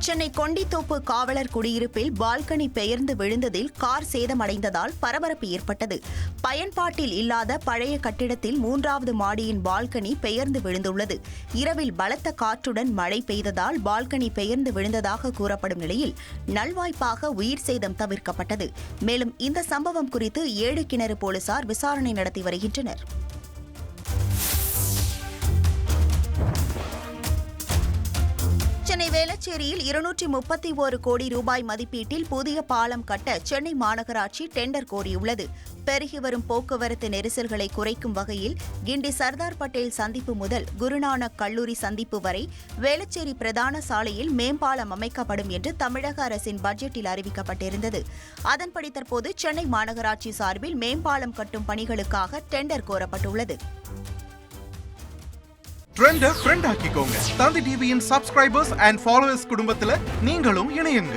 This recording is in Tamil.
சென்னை கொண்டித்தோப்பு காவலர் குடியிருப்பில் பால்கனி பெயர்ந்து விழுந்ததில் கார் சேதமடைந்ததால் பரபரப்பு ஏற்பட்டது. பயன்பாட்டில் இல்லாத பழைய கட்டிடத்தில் 3வது மாடியின் பால்கனி பெயர்ந்து விழுந்துள்ளது. இரவில் பலத்த காற்றுடன் மழை பெய்ததால் பால்கனி பெயர்ந்து விழுந்ததாக கூறப்படும் நிலையில் நல்வாய்ப்பாக உயிர் சேதம் தவிர்க்கப்பட்டது. மேலும் இந்த சம்பவம் குறித்து 7 கிணறு போலீசார் விசாரணை நடத்தி வருகின்றனர். சென்னை வேளச்சேரியில் 231 கோடி ரூபாய் மதிப்பீட்டில் புதிய பாலம் கட்ட சென்னை மாநகராட்சி டெண்டர் கோரியுள்ளது. பெருகி வரும் போக்குவரத்து நெரிசல்களை குறைக்கும் வகையில் கிண்டி சர்தார் பட்டேல் சந்திப்பு முதல் குருநானக் கல்லூரி சந்திப்பு வரை வேளச்சேரி பிரதான சாலையில் மேம்பாலம் அமைக்கப்படும் என்று தமிழக அரசின் பட்ஜெட்டில் அறிவிக்கப்பட்டிருந்தது. அதன்படி தற்போது சென்னை மாநகராட்சி சார்பில் மேம்பாலம் கட்டும் பணிகளுக்காக டெண்டர் கோரப்பட்டுள்ளது. ட்ரெண்ட ஃப்ரெண்ட் ஆக்கிக்கோங்க. தந்தி டிவியின் சப்ஸ்கிரைபர்ஸ் அண்ட் ஃபாலோவர்ஸ் குடும்பத்துல நீங்களும் இணையுங்க.